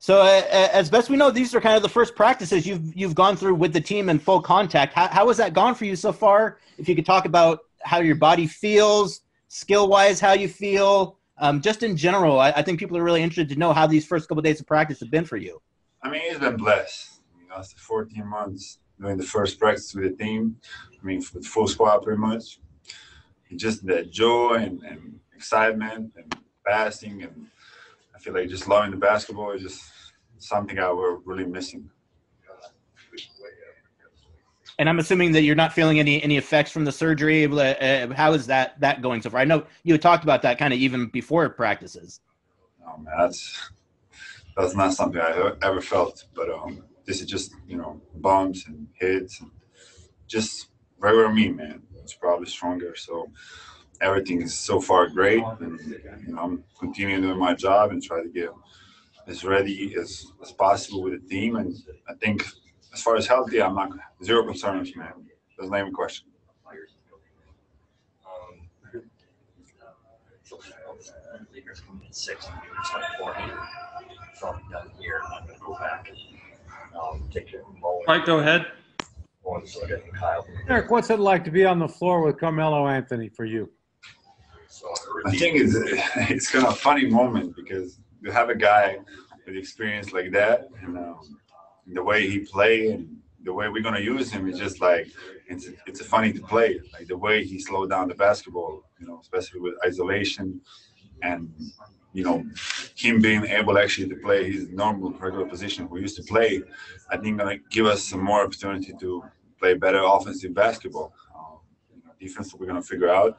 So as best we know, these are kind of the first practices you've gone through with the team in full contact. How has that gone for you so far? If you could talk about how your body feels, skill-wise, how you feel, just in general. I think people are really interested to know how these first couple of days of practice have been for you. I mean, it's been blessed. After 14 months doing the first practice with the team, I mean, for the full squad pretty much. Just that joy and excitement and passing, and I feel like just loving the basketball is just something I were really missing. And I'm assuming that you're not feeling any effects from the surgery. How is that going so far? I know you had talked about that kind of even before practices. Oh man, that's not something I ever felt. But this is just bumps and hits and just regular me, man. It's probably stronger. So everything is so far great, and I'm continuing doing my job and try to get as ready as possible with the team. And I think as far as healthy, I'm not zero concerns, man. There's not even a question. Six, from down here. I'm going to go back and take it. Mike, go ahead. Nurk, what's it like to be on the floor with Carmelo Anthony for you? I think it's kind of a funny moment because you have a guy with experience like that, and the way he play and the way we're gonna use him is just like it's funny to play. Like the way he slowed down the basketball, especially with isolation, and him being able actually to play his normal regular position we used to play. I think gonna give us some more opportunity to play better offensive basketball. Defense we're gonna figure out.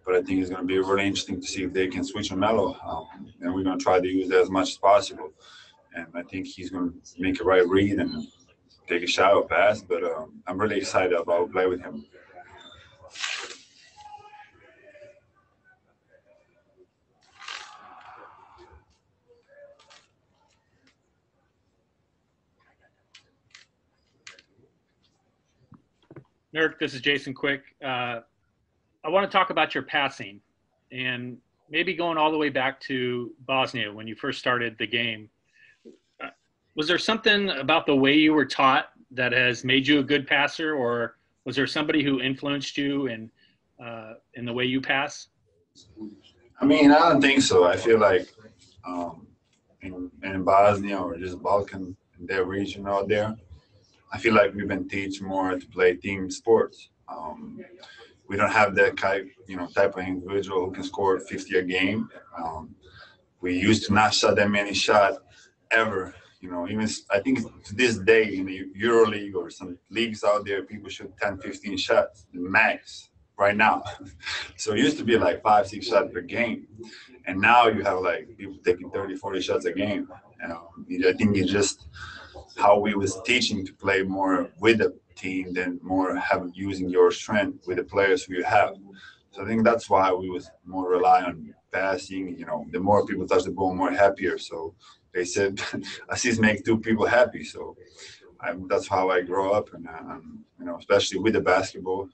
But I think it's going to be really interesting to see if they can switch on Melo. And we're going to try to use that as much as possible. And I think he's going to make a right read and take a shot or pass. But I'm really excited about play with him. Nurk, this is Jason Quick. I want to talk about your passing and maybe going all the way back to Bosnia when you first started the game. Was there something about the way you were taught that has made you a good passer, or was there somebody who influenced you in the way you pass? I mean, I don't think so. I feel like in Bosnia or just Balkan, in their region out there, I feel like we've been taught more to play team sports. We don't have that type of individual who can score 50 a game. We used to not shot that many shots ever. Even I think to this day in the EuroLeague or some leagues out there, people shoot 10, 15 shots max right now. So it used to be like 5, 6 shots per game. And now you have like people taking 30, 40 shots a game. I think it's just how we was teaching to play more with the team than more using your strength with the players who you have. So I think that's why we was more rely on passing. The more people touch the ball, more happier. So they said assists make 2 people happy. So that's how I grow up, and especially with the basketball.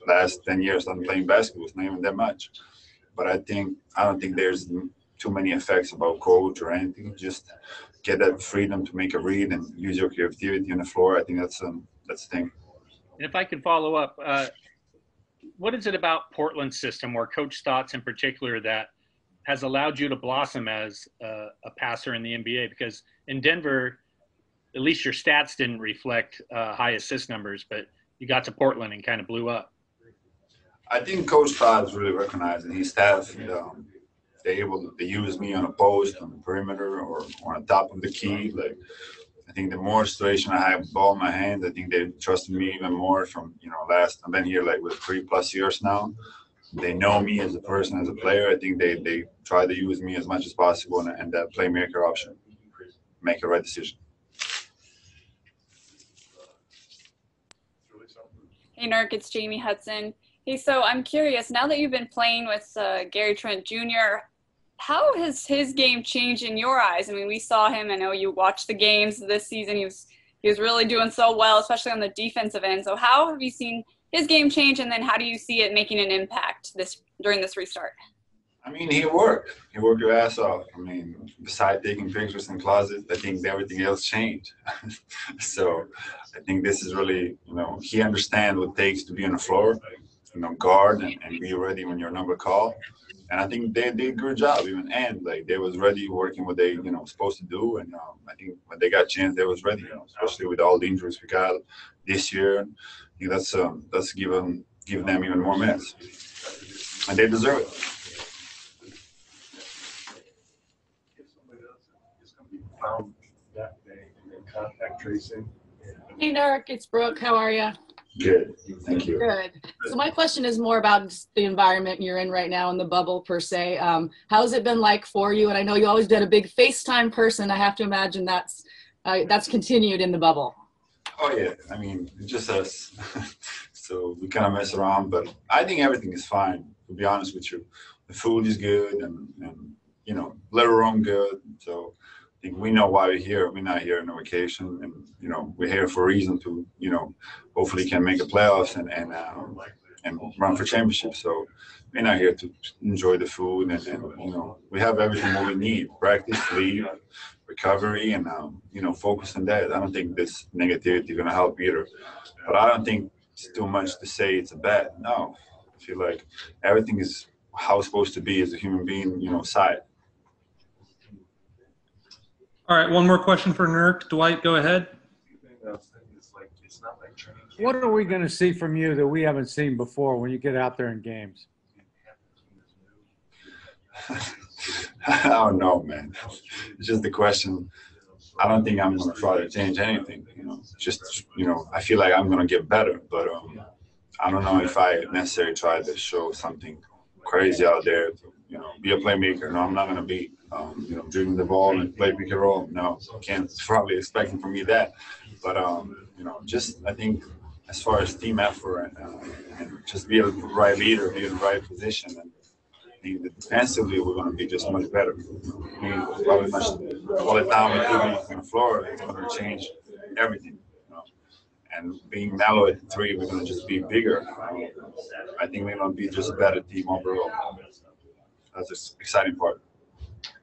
Last 10 years I'm playing basketball. It's not even that much, but I don't think there's too many effects about coach or anything. Just get that freedom to make a read and use your creativity on the floor. I think that's the thing. And if I could follow up, what is it about Portland's system, or Coach Stotts in particular, that has allowed you to blossom as a passer in the NBA? Because in Denver, at least your stats didn't reflect high assist numbers, but you got to Portland and kind of blew up. I think Coach Stotts really recognized in his staff they're able to use me on a post, on the perimeter, or on the top of the key. Like, I think the more situation I have ball in my hand, I think they trusted me even more from, I've been here like with 3+ years now. They know me as a person, as a player. I think they try to use me as much as possible and that playmaker option, make the right decision. Hey, Nurk, it's Jamie Hudson. Hey, so I'm curious, now that you've been playing with Gary Trent Jr., how has his game changed in your eyes? I mean, we saw him. I know you watched the games this season. He was really doing so well, especially on the defensive end. So how have you seen his game change, and then how do you see it making an impact during this restart? I mean, he worked. He worked your ass off. I mean, besides taking pictures in closets, I think everything else changed. So I think this is really, he understands what it takes to be on the floor, guard and be ready when your number call. And I think they did a good job even. And like they was ready working what they, supposed to do. And I think when they got a chance, they was ready, especially with all the injuries we got this year. I think that's give them even more minutes. And they deserve it. Found that day in contact tracing. Hey, Nurk, it's Brooke. How are you? Good. Thank you. Good. So my question is more about just the environment you're in right now in the bubble per se. How's it been like for you? And I know you always been a big FaceTime person. I have to imagine that's continued in the bubble. Oh yeah. I mean, it's just us. So we kind of mess around, but I think everything is fine. To be honest with you, the food is good and little room good. So I think we know why we're here. We're not here on a vacation, and we're here for a reason to hopefully can make a playoffs and run for championships. So we're not here to enjoy the food, and we have everything what we need: practice, sleep, recovery, and focus on that. I don't think this negativity is gonna help either, but I don't think it's too much to say it's a bad. No, I feel like everything is how it's supposed to be as a human being, side. All right, one more question for Nurk. Dwight, go ahead. What are we going to see from you that we haven't seen before when you get out there in games? I don't know, man. It's just the question. I don't think I'm going to try to change anything. I feel like I'm going to get better, but I don't know if I necessarily try to show something crazy out there to, be a playmaker. No, I'm not going to be, dribbling the ball and play pick and roll. No, can't probably expecting from me that. But, I think as far as team effort and just be a right leader, be in the right position. And I think that defensively we're going to be just much better. I mean, probably much all the time we do on the floor, it's going to change everything. And being mellow at 3, we're going to just be bigger. I think we're going to be just a better team overall. That's the exciting part.